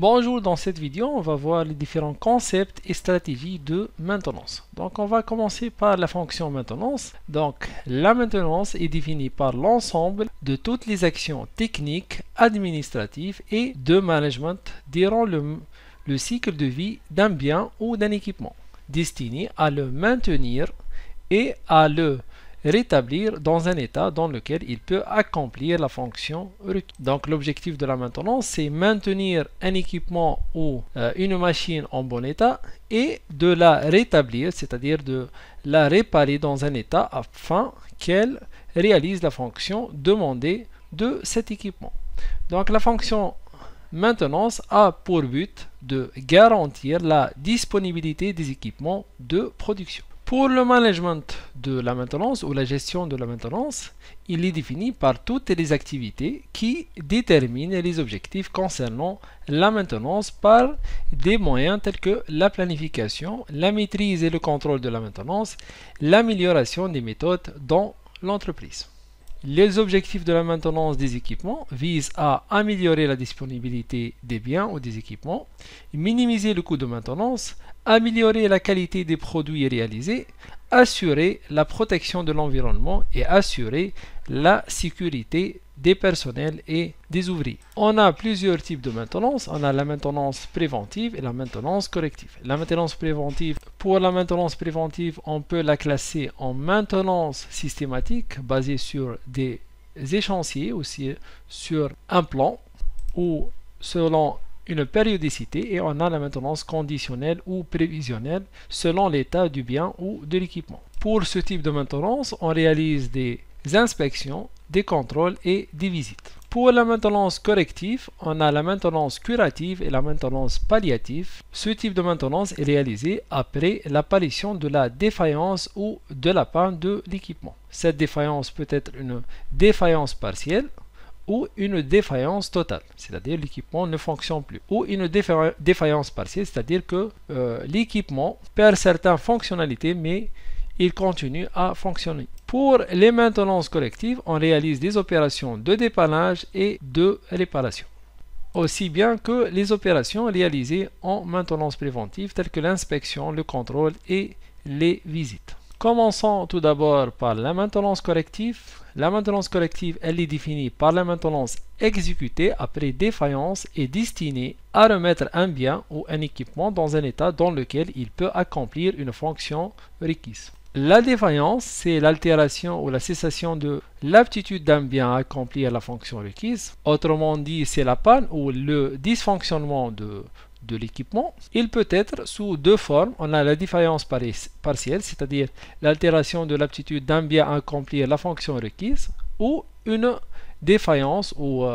Bonjour, dans cette vidéo, on va voir les différents concepts et stratégies de maintenance. Donc, on va commencer par la fonction maintenance. Donc, la maintenance est définie par l'ensemble de toutes les actions techniques, administratives et de management durant le cycle de vie d'un bien ou d'un équipement, destiné à le maintenir et à le rétablir dans un état dans lequel il peut accomplir la fonction requise. Donc l'objectif de la maintenance, c'est maintenir un équipement ou une machine en bon état et de la rétablir, c'est-à-dire de la réparer dans un état afin qu'elle réalise la fonction demandée de cet équipement. Donc la fonction maintenance a pour but de garantir la disponibilité des équipements de production. Pour le management de la maintenance ou la gestion de la maintenance, il est défini par toutes les activités qui déterminent les objectifs concernant la maintenance par des moyens tels que la planification, la maîtrise et le contrôle de la maintenance, l'amélioration des méthodes dans l'entreprise. Les objectifs de la maintenance des équipements visent à améliorer la disponibilité des biens ou des équipements, minimiser le coût de maintenance, améliorer la qualité des produits réalisés, assurer la protection de l'environnement et assurer la sécurité des personnels et des ouvriers. On a plusieurs types de maintenance. On a la maintenance préventive et la maintenance corrective. La maintenance préventive, pour la maintenance préventive, on peut la classer en maintenance systématique basée sur des échéanciers, aussi sur un plan ou selon une périodicité, et on a la maintenance conditionnelle ou prévisionnelle selon l'état du bien ou de l'équipement. Pour ce type de maintenance, on réalise des inspections, des contrôles et des visites. Pour la maintenance corrective, on a la maintenance curative et la maintenance palliative. Ce type de maintenance est réalisé après l'apparition de la défaillance ou de la panne de l'équipement. Cette défaillance peut être une défaillance partielle ou une défaillance totale, c'est-à-dire l'équipement ne fonctionne plus, ou une défaillance partielle, c'est-à-dire que l'équipement perd certaines fonctionnalités, mais il continue à fonctionner. Pour les maintenances correctives, on réalise des opérations de dépannage et de réparation, aussi bien que les opérations réalisées en maintenance préventive, telles que l'inspection, le contrôle et les visites. Commençons tout d'abord par la maintenance corrective. La maintenance corrective, elle est définie par la maintenance exécutée après défaillance et destinée à remettre un bien ou un équipement dans un état dans lequel il peut accomplir une fonction requise. La défaillance, c'est l'altération ou la cessation de l'aptitude d'un bien à accomplir la fonction requise. Autrement dit, c'est la panne ou le dysfonctionnement de l'équipement. Il peut être sous deux formes. On a la défaillance partielle, c'est-à-dire l'altération de l'aptitude d'un bien à accomplir la fonction requise, ou une défaillance ou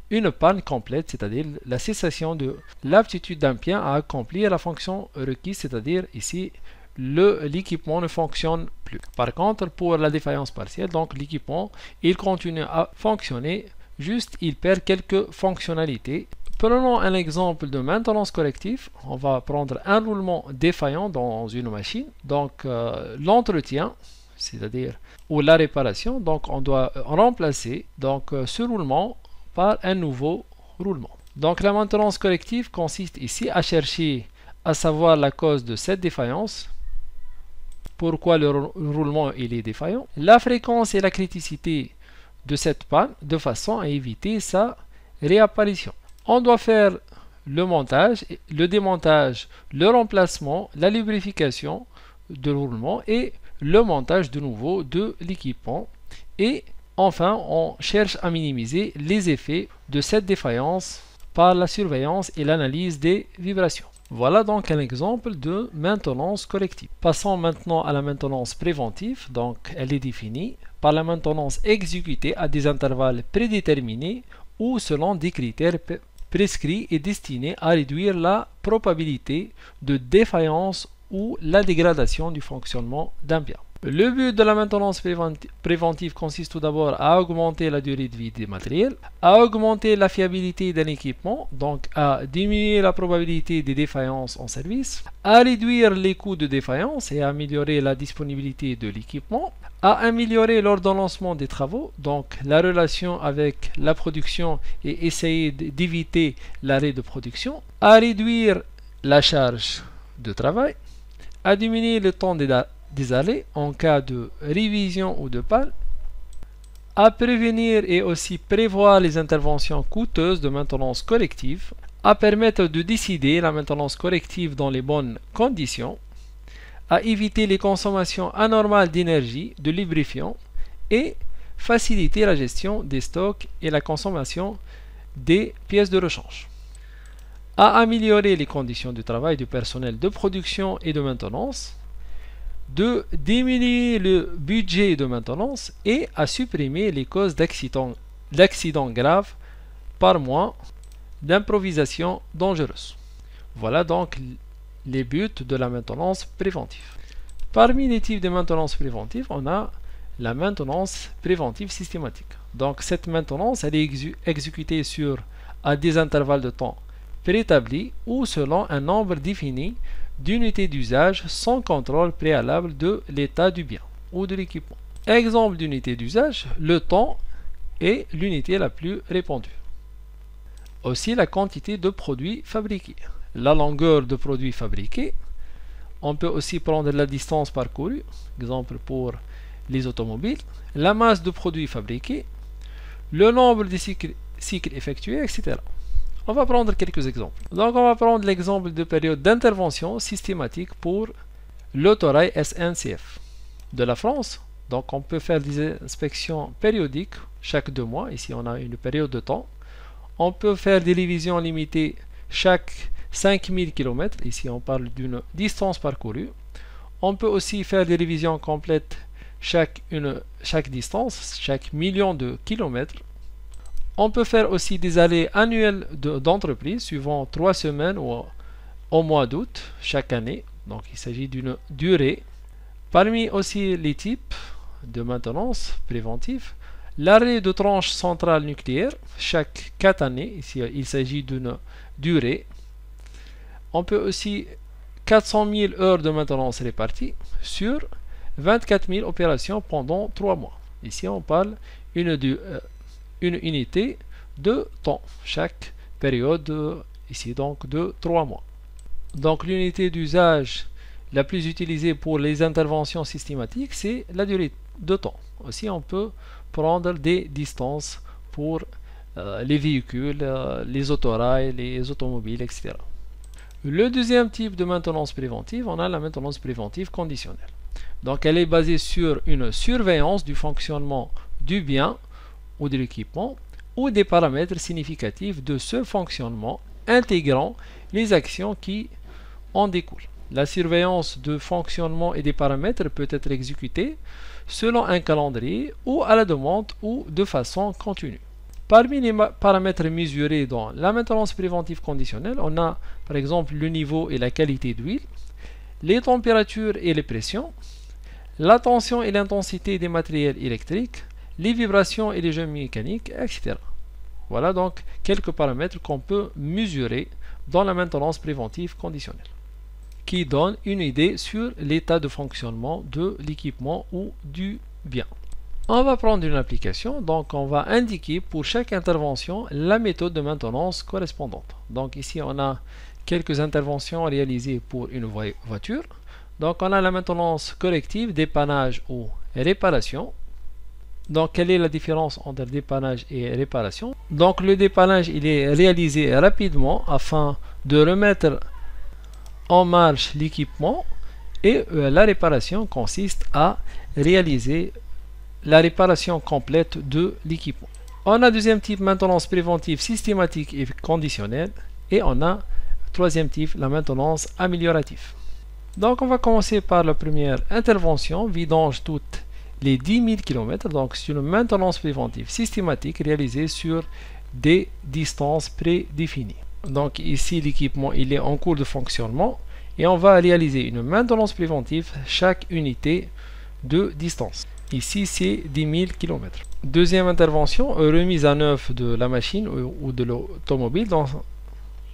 une panne complète, c'est-à-dire la cessation de l'aptitude d'un bien à accomplir la fonction requise, c'est-à-dire ici l'équipement ne fonctionne plus. Par contre, pour la défaillance partielle, donc l'équipement, il continue à fonctionner, juste il perd quelques fonctionnalités. Prenons un exemple de maintenance corrective. On va prendre un roulement défaillant dans une machine. Donc l'entretien, c'est-à-dire ou la réparation, donc on doit remplacer ce roulement par un nouveau roulement. Donc la maintenance corrective consiste ici à chercher à savoir la cause de cette défaillance, pourquoi le roulement il est défaillant, la fréquence et la criticité de cette panne de façon à éviter sa réapparition. On doit faire le montage, le démontage, le remplacement, la lubrification de roulement et le montage de nouveau de l'équipement. Et enfin, on cherche à minimiser les effets de cette défaillance par la surveillance et l'analyse des vibrations. Voilà donc un exemple de maintenance corrective. Passons maintenant à la maintenance préventive. Donc, elle est définie par la maintenance exécutée à des intervalles prédéterminés ou selon des critères prescrit et destiné à réduire la probabilité de défaillance ou la dégradation du fonctionnement d'un bien. Le but de la maintenance préventive consiste tout d'abord à augmenter la durée de vie des matériels, à augmenter la fiabilité d'un équipement, donc à diminuer la probabilité des défaillances en service, à réduire les coûts de défaillance et à améliorer la disponibilité de l'équipement, À améliorer l'ordonnancement des travaux, donc la relation avec la production et essayer d'éviter l'arrêt de production, à réduire la charge de travail, à diminuer le temps des arrêts en cas de révision ou de panne, à prévenir et aussi prévoir les interventions coûteuses de maintenance corrective, à permettre de décider la maintenance corrective dans les bonnes conditions, à éviter les consommations anormales d'énergie, de lubrifiants et faciliter la gestion des stocks et la consommation des pièces de rechange, à améliorer les conditions de travail du personnel de production et de maintenance, de diminuer le budget de maintenance et à supprimer les causes d'accidents graves par mois d'improvisation dangereuse. Voilà donc les buts de la maintenance préventive. Parmi les types de maintenance préventive, on a la maintenance préventive systématique. Donc cette maintenance, elle est exécutée à des intervalles de temps préétablis ou selon un nombre défini d'unités d'usage sans contrôle préalable de l'état du bien ou de l'équipement. Exemple d'unité d'usage, le temps est l'unité la plus répandue. Aussi la quantité de produits fabriqués, la longueur de produits fabriqués. On peut aussi prendre la distance parcourue, exemple pour les automobiles, la masse de produits fabriqués, le nombre de cycles effectués, etc. On va prendre quelques exemples. Donc on va prendre l'exemple de période d'intervention systématique pour l'autorail SNCF de la France. Donc on peut faire des inspections périodiques chaque 2 mois. Ici on a une période de temps. On peut faire des révisions limitées chaque 5000 km. Ici on parle d'une distance parcourue. On peut aussi faire des révisions complètes chaque distance, chaque million de kilomètres. On peut faire aussi des allées annuelles d'entreprise suivant 3 semaines ou au mois d'août chaque année. Donc il s'agit d'une durée. Parmi aussi les types de maintenance préventive, l'arrêt de tranche centrale nucléaire chaque 4 années. Ici il s'agit d'une durée. On peut aussi 400 000 heures de maintenance réparties sur 24 000 opérations pendant 3 mois. Ici on parle une unité de temps, chaque période ici donc de 3 mois. Donc l'unité d'usage la plus utilisée pour les interventions systématiques, c'est la durée de temps. Aussi on peut prendre des distances pour les véhicules, les autorails, les automobiles, etc. Le deuxième type de maintenance préventive, on a la maintenance préventive conditionnelle. Donc elle est basée sur une surveillance du fonctionnement du bien ou de l'équipement ou des paramètres significatifs de ce fonctionnement intégrant les actions qui en découlent. La surveillance de fonctionnement et des paramètres peut être exécutée selon un calendrier ou à la demande ou de façon continue. Parmi les paramètres mesurés dans la maintenance préventive conditionnelle, on a par exemple le niveau et la qualité d'huile, les températures et les pressions, la tension et l'intensité des matériels électriques, les vibrations et les jeux mécaniques, etc. Voilà donc quelques paramètres qu'on peut mesurer dans la maintenance préventive conditionnelle, qui donnent une idée sur l'état de fonctionnement de l'équipement ou du bien. On va prendre une application, donc on va indiquer pour chaque intervention la méthode de maintenance correspondante. Donc ici on a quelques interventions réalisées pour une voiture. Donc on a la maintenance corrective, dépannage ou réparation. Donc quelle est la différence entre dépannage et réparation? Donc le dépannage il est réalisé rapidement afin de remettre en marche l'équipement et la réparation consiste à réaliser la réparation complète de l'équipement. On a deuxième type maintenance préventive systématique et conditionnelle et on a troisième type la maintenance améliorative. Donc on va commencer par la première intervention, vidange toutes les 10 000 km. Donc c'est une maintenance préventive systématique réalisée sur des distances prédéfinies. Donc ici l'équipement il est en cours de fonctionnement et on va réaliser une maintenance préventive chaque unité de distance. Ici c'est 10 000 km. Deuxième intervention, remise à neuf de la machine ou de l'automobile.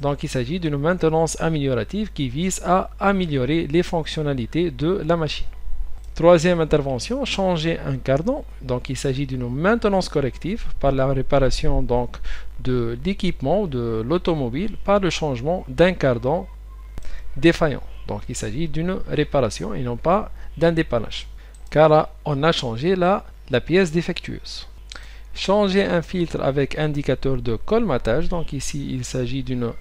Donc il s'agit d'une maintenance améliorative qui vise à améliorer les fonctionnalités de la machine. Troisième intervention, changer un cardan. Donc il s'agit d'une maintenance corrective par la réparation donc de l'équipement de l'automobile par le changement d'un cardan défaillant. Donc il s'agit d'une réparation et non pas d'un dépannage, car on a changé la pièce défectueuse. Changer un filtre avec indicateur de colmatage. Donc ici il s'agit d'une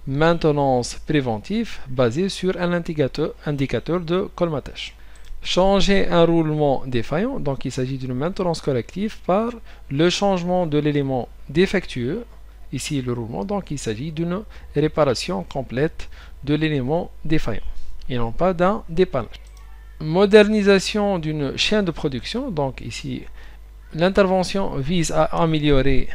maintenance préventive basée sur un indicateur de colmatage. Changer un roulement défaillant. Donc il s'agit d'une maintenance corrective par le changement de l'élément défectueux. Ici le roulement. Donc il s'agit d'une réparation complète de l'élément défaillant et non pas d'un dépannage. Modernisation d'une chaîne de production. Donc ici l'intervention vise à améliorer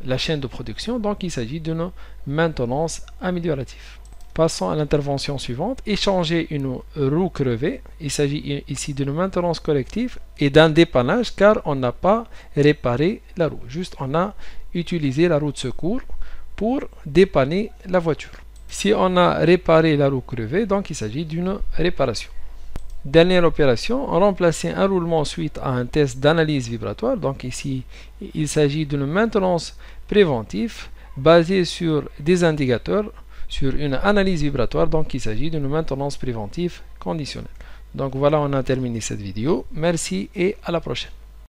la chaîne de production. Donc il s'agit d'une maintenance améliorative. Passons à l'intervention suivante. Échanger une roue crevée. Il s'agit ici d'une maintenance corrective et d'un dépannage car on n'a pas réparé la roue. Juste on a utilisé la roue de secours pour dépanner la voiture. Si on a réparé la roue crevée, donc il s'agit d'une réparation. Dernière opération, remplacer un roulement suite à un test d'analyse vibratoire. Donc ici, il s'agit d'une maintenance préventive basée sur des indicateurs, sur une analyse vibratoire. Donc il s'agit d'une maintenance préventive conditionnelle. Donc voilà, on a terminé cette vidéo. Merci et à la prochaine.